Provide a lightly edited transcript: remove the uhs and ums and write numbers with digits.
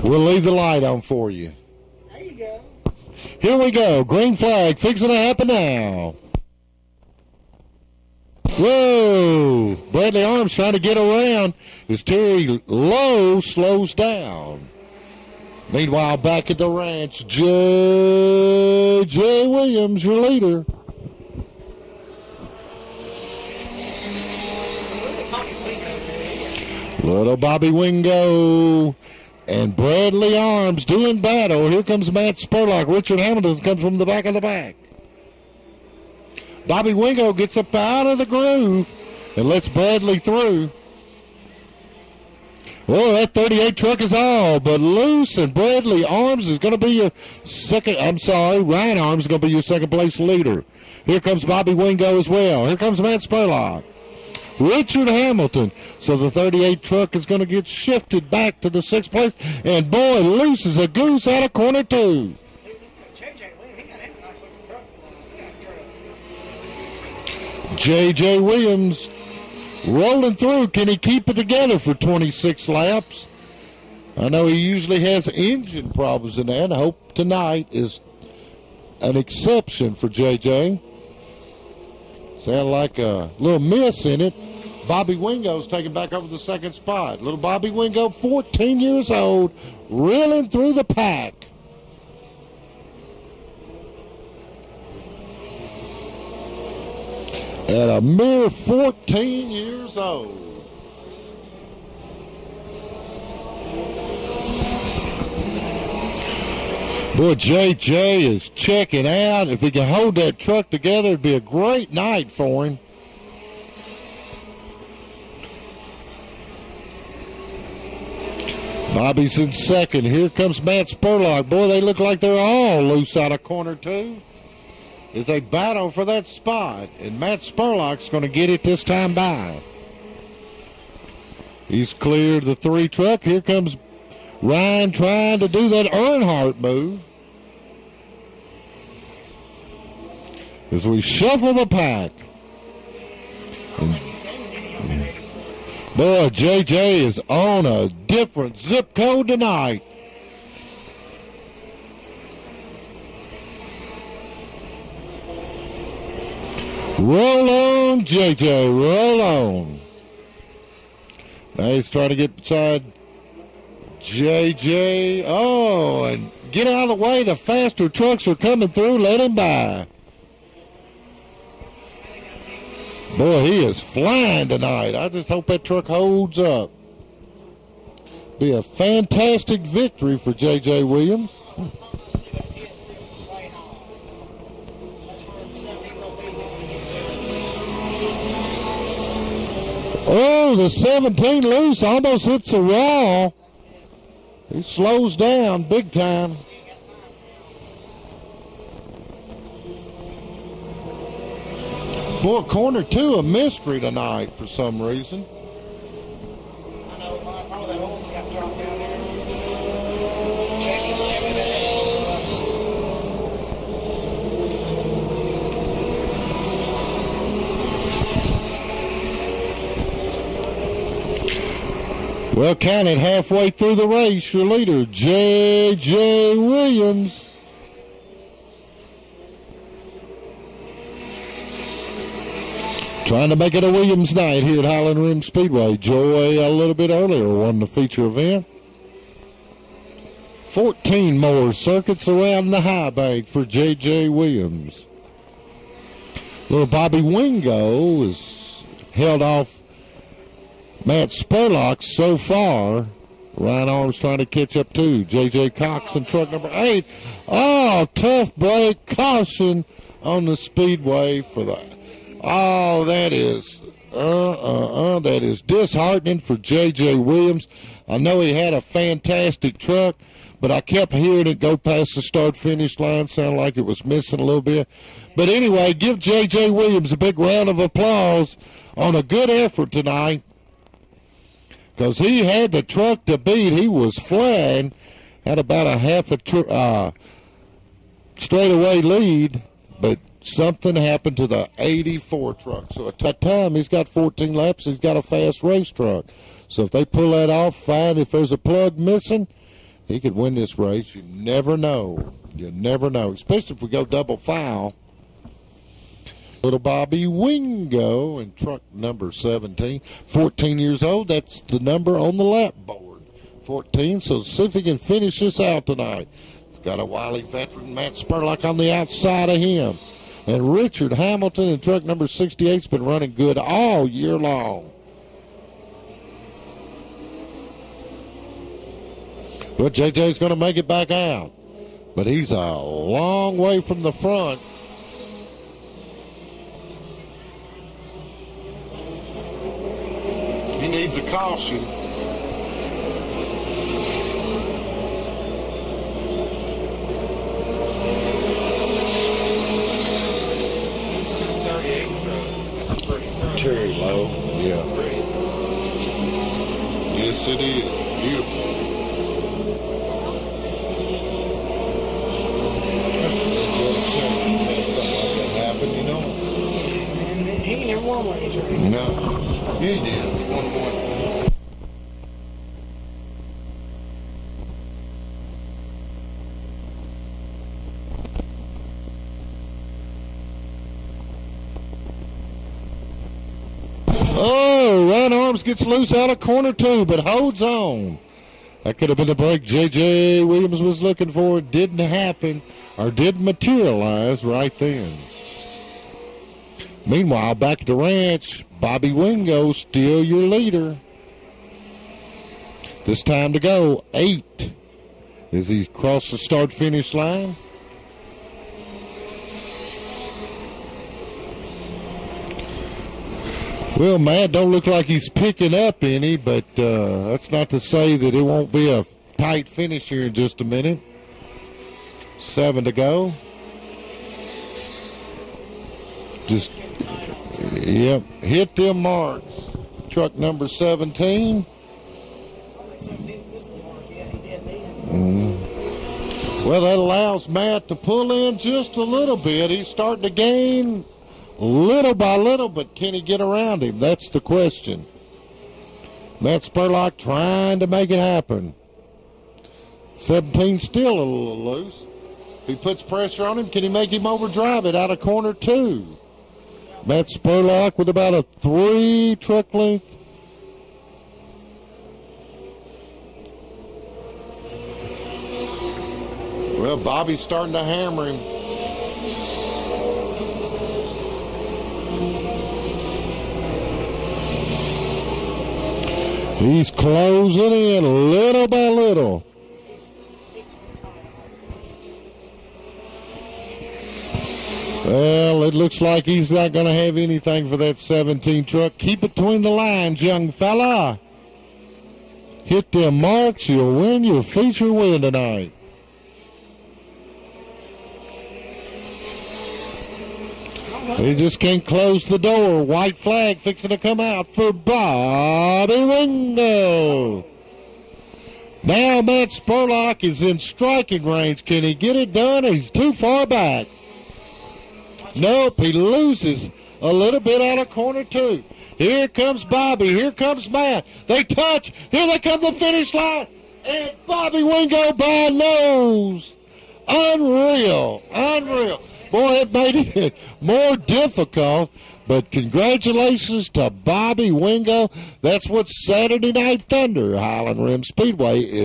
We'll leave the light on for you. There you go. Here we go. Green flag fixing to happen now. Whoa! Bradley Arms trying to get around as Terry Lowe slows down. Meanwhile, back at the ranch, J.J. Williams, your leader. Little Bobby Wingo and Bradley Arms doing battle. Here comes Matt Spurlock. Richard Hamilton comes from the back of the back. Bobby Wingo gets up out of the groove and lets Bradley through. Well, that 38 truck is all but loose, and Bradley Arms is going to be your second. I'm sorry, Ryan Arms is going to be your second place leader. Here comes Bobby Wingo as well. Here comes Matt Spurlock. Richard Hamilton. So the 38 truck is going to get shifted back to the sixth place, and boy, loose as a goose out of corner two. J.J. Williams rolling through. Can he keep it together for 26 laps? I know he usually has engine problems in that. I hope tonight is an exception for J.J. Sound like a little miss in it. Bobby Wingo's taking back over the second spot. Little Bobby Wingo, 14 years old, reeling through the pack. At a mere 14 years old. Boy, J.J. is checking out. If he can hold that truck together, it'd be a great night for him. Bobby's in second. Here comes Matt Spurlock. Boy, they look like they're all loose out of corner two. As they battle for that spot, and Matt Spurlock's going to get it this time by. He's cleared the three truck. Here comes Ryan trying to do that Earnhardt move. As we shuffle the pack. Boy, J.J. is on a different zip code tonight. Roll on, J.J., roll on. Now he's trying to get beside J.J. Oh, and get out of the way. The faster trucks are coming through. Let him by. Boy, he is flying tonight. I just hope that truck holds up. Be a fantastic victory for J.J. Williams. Oh, the 17 loose almost hits the wall. He slows down big time. Boy, corner two a mystery tonight for some reason. I know, probably that old got dropped down there. Well, counted halfway through the race, your leader, J.J. Williams. Trying to make it a Williams night here at Highland Rim Speedway. Joey a little bit earlier won the feature event. 14 more circuits around the high bank for J.J. Williams. Little Bobby Wingo is held off Matt Spurlock so far. Ryan Arms trying to catch up too. J.J. Cox in truck number 8. Oh, tough break. Caution on the speedway for the... Oh, that is... that is disheartening for J.J. Williams. I know he had a fantastic truck, but I kept hearing it go past the start-finish line. Sounded like it was missing a little bit. But anyway, give J.J. Williams a big round of applause on a good effort tonight. Because he had the truck to beat. He was flying. Had about a half a straightaway lead. But something happened to the 84 truck. So at that time, he's got 14 laps. He's got a fast race truck. So if they pull that off, fine. If there's a plug missing, He could win this race. You never know. You never know, especially if we go double foul. Little Bobby Wingo in truck number 17. 14 years old. That's the number on the lap board. 14. So see if he can finish this out tonight. He's got a wily veteran, Matt Spurlock, on the outside of him. And Richard Hamilton in truck number 68 has been running good all year long. But JJ's going to make it back out. But he's a long way from the front. He needs a caution. Terry Lowe, yeah. Yes, it is. Beautiful. That's a good shame that something like that happened, you know? And he never won one of these races. No, he did. He won one. Oh, Ryan Arms gets loose out of corner 2, but holds on. That could have been the break J.J. Williams was looking for. It didn't happen, or didn't materialize right then. Meanwhile, back at the ranch, Bobby Wingo still your leader. This time to go, 8. As he crosses the start-finish line. Well, Matt don't look like he's picking up any, but that's not to say that it won't be a tight finish here in just a minute. 7 to go. Just, yep, hit them marks. Truck number 17. Well, that allows Matt to pull in just a little bit. He's starting to gain little by little, but can he get around him? That's the question. Matt Spurlock trying to make it happen. 17 still a little loose. If he puts pressure on him, can he make him overdrive it out of corner 2? Matt Spurlock with about a 3 truck length. Well, Bobby's starting to hammer him. He's closing in little by little. Well, it looks like he's not going to have anything for that 17 truck. Keep between the lines, young fella. Hit them marks, you'll win your feature win tonight. He just can't close the door. White flag fixing to come out for Bobby Wingo. Now Matt Spurlock is in striking range. Can he get it done? He's too far back. Nope, he loses a little bit out of corner 2. Here comes Bobby. Here comes Matt. They touch. Here they come to the finish line. And Bobby Wingo by nose. Unreal. Unreal. Boy, it made it more difficult, but congratulations to Bobby Wingo. That's what Saturday Night Thunder, Highland Rim Speedway, is.